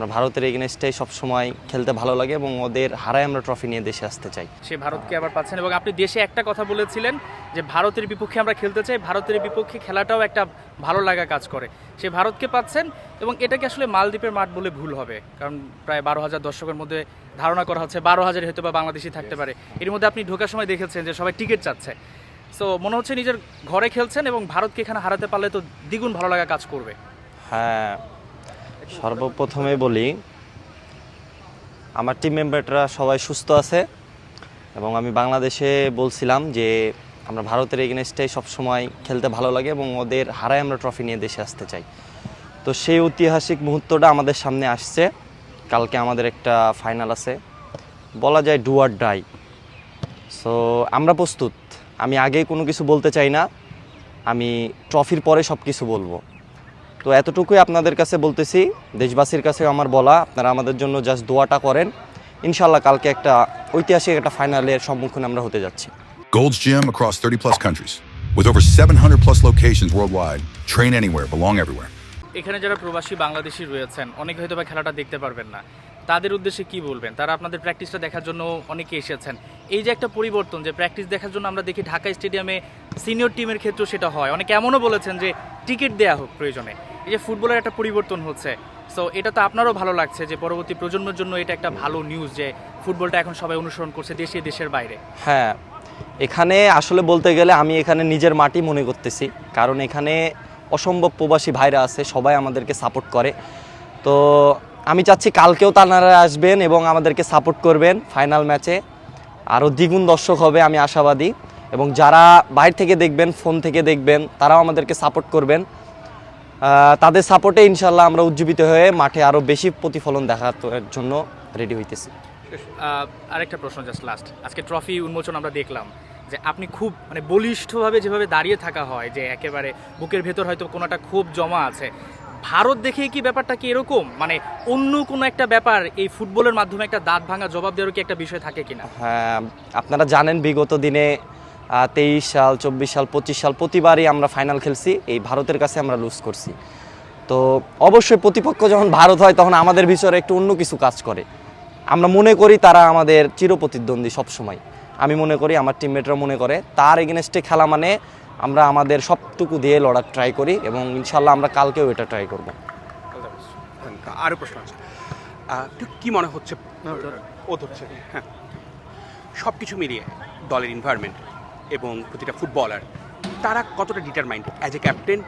আমরা ভারতের এগেনস্টেই সবসময় খেলতে ভালো লাগে এবং ওদের হারায় আমরা ট্রফি নিয়ে দেশে আসতে চাই। সে ভারতকে আবার পাচ্ছেন এবং আপনি দেশে একটা কথা বলেছিলেন যে ভারতের বিপক্ষে আমরা খেলতে চাই, ভারতের বিপক্ষে খেলাটাও একটা ভালো লাগা কাজ করে। সে ভারতকে পাচ্ছেন এবং এটাকে আসলে মালদ্বীপের মাঠ বলে ভুল হবে, কারণ প্রায় 12,000 দর্শকের মধ্যে ধারণা করা হচ্ছে 12,000 হয়তো বা বাংলাদেশি থাকতে পারে। এর মধ্যে আপনি ঢোকার সময় দেখেছেন যে সবাই টিকিট চাচ্ছে। সো মনে হচ্ছে নিজের ঘরে খেলছেন এবং ভারতকে এখানে হারাতে পারলে তো দ্বিগুণ ভালো লাগা কাজ করবে। হ্যাঁ, সর্বপ্রথমে বলি আমার টিম মেম্বাররা সবাই সুস্থ আছে এবং আমি বাংলাদেশে বলছিলাম যে আমরা ভারতের এগেনস্টেই সবসময় খেলতে ভালো লাগে এবং ওদের হারায় আমরা ট্রফি নিয়ে দেশে আসতে চাই। তো সেই ঐতিহাসিক মুহূর্তটা আমাদের সামনে আসছে। কালকে আমাদের একটা ফাইনাল আছে, বলা যায় ডু অর ডাই। সো আমরা প্রস্তুত। আমি আগেই কোনো কিছু বলতে চাই না, আমি ট্রফির পরে সব কিছু বলবো। তো এতটুকুই আপনাদের কাছে বলতেছি, দেশবাসীর কাছে আমার বলা, আপনারা আমাদের জন্য জাস্ট দোয়াটা করেন। ইনশাল্লাহ কালকে একটা ঐতিহাসিক একটা ফাইনালের সম্মুখীন আমরা হতে যাচ্ছি। Gold's Gym across 30 plus countries. With over 700 plus locations worldwide. Train anywhere, belong everywhere. এখানে যারা প্রবাসী বাংলাদেশি রয়েছেন, অনেকে হয়তো বা খেলাটা দেখতে পারবেন না, তাদের উদ্দেশ্যে কি বলবেন? তারা আপনাদের প্র্যাকটিসটা দেখার জন্য অনেকে এসেছেন। এই যে একটা পরিবর্তন, যে প্র্যাকটিস দেখার জন্য আমরা দেখি ঢাকা স্টেডিয়ামে সিনিয়র টিমের ক্ষেত্রেও সেটা হয়, অনেকে এমনও বলেছেন যে টিকিট দেওয়া হোক প্রয়োজনে। এই যে ফুটবলের একটা পরিবর্তন হচ্ছে, সো এটা তো আপনারও ভালো লাগছে যে পরবর্তী প্রজন্মের জন্য এটা একটা ভালো নিউজ যে ফুটবলটা এখন সবাই অনুসরণ করছে দেশে দেশের বাইরে। হ্যাঁ, এখানে আসলে বলতে গেলে আমি এখানে নিজের মাটি মনে করতেছি, কারণ এখানে অসম্ভব প্রবাসী ভাইরা আছে, সবাই আমাদেরকে সাপোর্ট করে। তো আমি চাচ্ছি কালকেও তারা আসবেন এবং আমাদেরকে সাপোর্ট করবেন। ফাইনাল ম্যাচে আরও দ্বিগুণ দর্শক হবে, আমি আশাবাদী। এবং যারা বাইরে থেকে দেখবেন, ফোন থেকে দেখবেন, তারাও আমাদেরকে সাপোর্ট করবেন। তাদের সাপোর্টে ইনশাল্লাহ আমরা উজ্জীবিত হয়ে মাঠে আরও বেশি প্রতিফলন দেখার জন্য রেডি হইতেছি। আরেকটা প্রশ্ন, জাস্ট লাস্ট, আজকে ট্রফি উন্মোচন আমরা দেখলাম যে আপনি খুব বলিষ্ঠভাবে যেভাবে দাঁড়িয়ে থাকা হয়, যে একেবারে বুকের ভেতর হয়তো কোনোটা খুব জমা আছে। ভারত দেখে কি ব্যাপারটা কি এরকম, অন্য কোনো একটা ব্যাপার এই ফুটবলের মাধ্যমে একটা দাঁত ভাঙা জবাব দেওয়ার কি একটা বিষয় থাকে কিনা? হ্যাঁ, আপনারা জানেন বিগত দিনে 23 সাল, 24 সাল, 25 সাল প্রতিবারই আমরা ফাইনাল খেলছি, এই ভারতের কাছে আমরা লুজ করছি। তো অবশ্যই প্রতিপক্ষ যখন ভারত হয় তখন আমাদের ভিতরে একটু অন্য কিছু কাজ করে। আমরা মনে করি তারা আমাদের চিরপ্রতিদ্বন্দ্বী সবসময়। আমি মনে করি, আমার টিমমেটরা মনে করে, তার এগেনস্টে খেলা মানে আমরা আমাদের সবটুকু দিয়ে লড়ার ট্রাই করি এবং ইনশাল্লাহ আমরা কালকেও এটা ট্রাই করব। আরও প্রশ্ন আছে, ঠিক কী মনে হচ্ছে ও ধরছে? হ্যাঁ, সব কিছু মিলিয়ে দলের এনভায়রনমেন্ট এবং প্রতিটা ফুটবলার তারা কতটা ডিটারমাইন্ড অ্যাজ এ ক্যাপ্টেন,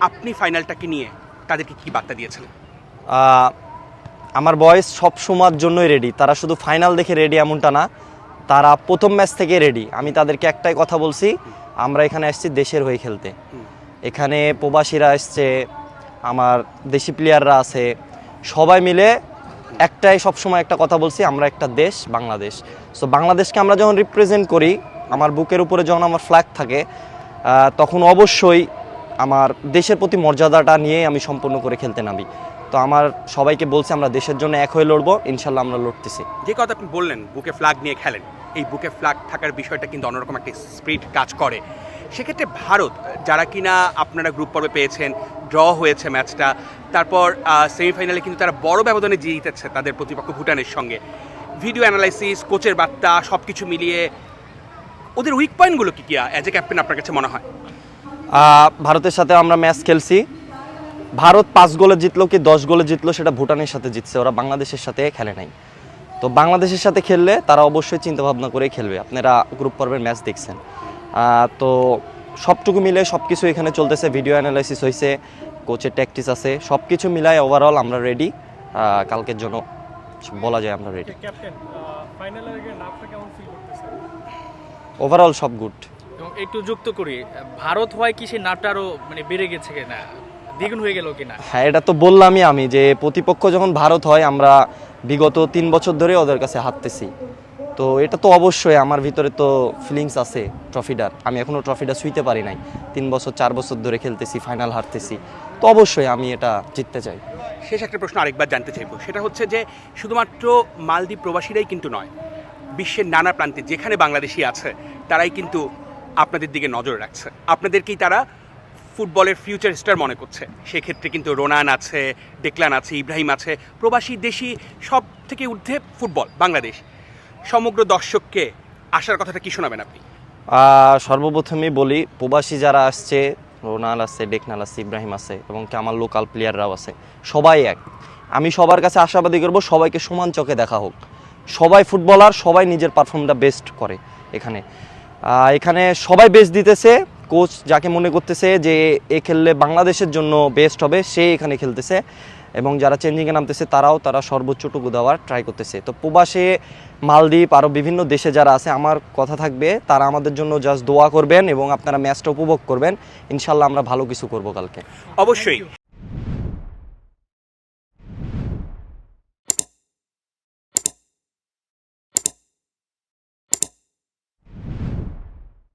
আপনি ফাইনালটাকে নিয়ে তাদেরকে কী বার্তা দিয়েছেন? আমার বয়েস সব সময়ের জন্যই রেডি। তারা শুধু ফাইনাল দেখে রেডি এমনটা না, তারা প্রথম ম্যাচ থেকে রেডি। আমি তাদেরকে একটাই কথা বলছি, আমরা এখানে আসছি দেশের হয়ে খেলতে। এখানে প্রবাসীরা আসছে, আমার দেশি প্লেয়াররা আছে, সবাই মিলে একটাই সবসময় একটা কথা বলছি, আমরা একটা দেশ, বাংলাদেশ। সো বাংলাদেশকে আমরা যখন রিপ্রেজেন্ট করি, আমার বুকের উপরে যখন আমার ফ্ল্যাগ থাকে, তখন অবশ্যই আমার দেশের প্রতি মর্যাদাটা নিয়ে আমি সম্পূর্ণ করে খেলতে নামি। তো আমার সবাইকে বলছি আমরা দেশের জন্য এক হয়ে লড়বো, ইনশাল্লাহ আমরা লড়তেছি। যে কথা আপনি বললেন বুকে ফ্ল্যাগ নিয়ে খেলেন, এই বুকে ফ্ল্যাগ থাকার বিষয়টা কিন্তু অন্যরকম একটা স্পিরিট কাজ করে। সেক্ষেত্রে ভারত, যারা কিনা আপনারা গ্রুপ পর্বে পেয়েছেন, ড্র হয়েছে ম্যাচটা, তারপর সেমিফাইনালে কিন্তু তারা বড় ব্যবধানে জিতেছে তাদের প্রতিপক্ষ ভুটানের সঙ্গে, ভিডিও অ্যানালাইসিস, কোচের বার্তা, সব কিছু মিলিয়ে ওদের উইক পয়েন্টগুলো কী কী অ্যাজ এ ক্যাপ্টেন আপনার কাছে মনে হয়? ভারতের সাথে আমরা ম্যাচ খেলছি, ভারত 5 গোলে জিতলো কি 10 গোলে জিতলো সেটা ভুটানের সাথে জিতছে, ওরা বাংলাদেশের সাথে খেলে নাই। তো বাংলাদেশের সাথে খেললে তারা অবশ্যই চিন্তাভাবনা করেই খেলবে। আপনারা গ্রুপ পর্বের ম্যাচ দেখছেন, তো সবটুকু মিলে সব কিছু এখানে চলতেছে, ভিডিও অ্যানালাইসিস হয়েছে, কোচের ট্যাকটিক্স আছে, সব কিছু মিলায় ওভারঅল আমরা রেডি। কালকের জন্য বলা যায় আমরা রেডি। ওভারঅল সব গুড। এবং একটু যুক্ত করি, ভারত হয় কি সেই নাটটা আরও বেড়ে গেছে কিনা, দ্বিগুণ হয়ে গেল কিনা? হ্যাঁ, এটা তো বললামই আমি, যে প্রতিপক্ষ যখন ভারত হয় আমরা বিগত 3 বছর ধরে ওদের কাছে হারতেছি। তো এটা তো অবশ্যই আমার ভিতরে তো ফিলিংস আছে ট্রফিটার। আমি এখনও ট্রফিটা ছুঁইতে পারি নাই, 3 বছর 4 বছর ধরে খেলতেছি, ফাইনাল হারতেছি। তো অবশ্যই আমি এটা জিততে চাই। শেষ একটা প্রশ্ন আরেকবার জানতে চাইব, সেটা হচ্ছে যে শুধুমাত্র মালদ্বীপ প্রবাসীরাই কিন্তু নয়, বিশ্বের নানা প্রান্তে যেখানে বাংলাদেশি আছে তারাই কিন্তু আপনাদের দিকে নজর রাখছে। আপনাদেরকেই তারা ফুটবলের ফিউচার স্টার মনে করছে। সেক্ষেত্রে কিন্তু রোনান আছে, ডেকলান আছে, ইব্রাহিম আছে, প্রবাসী দেশি সব থেকে ঊর্ধ্বে ফুটবল বাংলাদেশ। সমগ্র দর্শককে আসার কথাটা কি শোনাবেন আপনি? সর্বপ্রথমেই বলি, প্রবাসী যারা আসছে, রোনাল আছে, ডেকনাল আছে, ইব্রাহিম আছে এবং কি আমার লোকাল প্লেয়াররাও আছে, সবাই এক। আমি সবার কাছে আশাবাদী করব সবাইকে সমান চোখে দেখা হোক। সবাই ফুটবলার, সবাই নিজের পারফর্মটা বেস্ট করে এখানে। এখানে সবাই বেস্ট দিতেছে। কোচ যাকে মনে করতেছে যে এ খেললে বাংলাদেশের জন্য বেস্ট হবে, সে এখানে খেলতেছে এবং যারা চেঞ্জিংয়ে নামতেছে তারা সর্বোচ্চটুকু দেওয়ার ট্রাই করতেছে। তো প্রবাসে মালদ্বীপ আরও বিভিন্ন দেশে যারা আছে, আমার কথা থাকবে তারা আমাদের জন্য জাস্ট দোয়া করবেন এবং আপনারা ম্যাচটা উপভোগ করবেন। ইনশাল্লাহ আমরা ভালো কিছু করব কালকে। অবশ্যই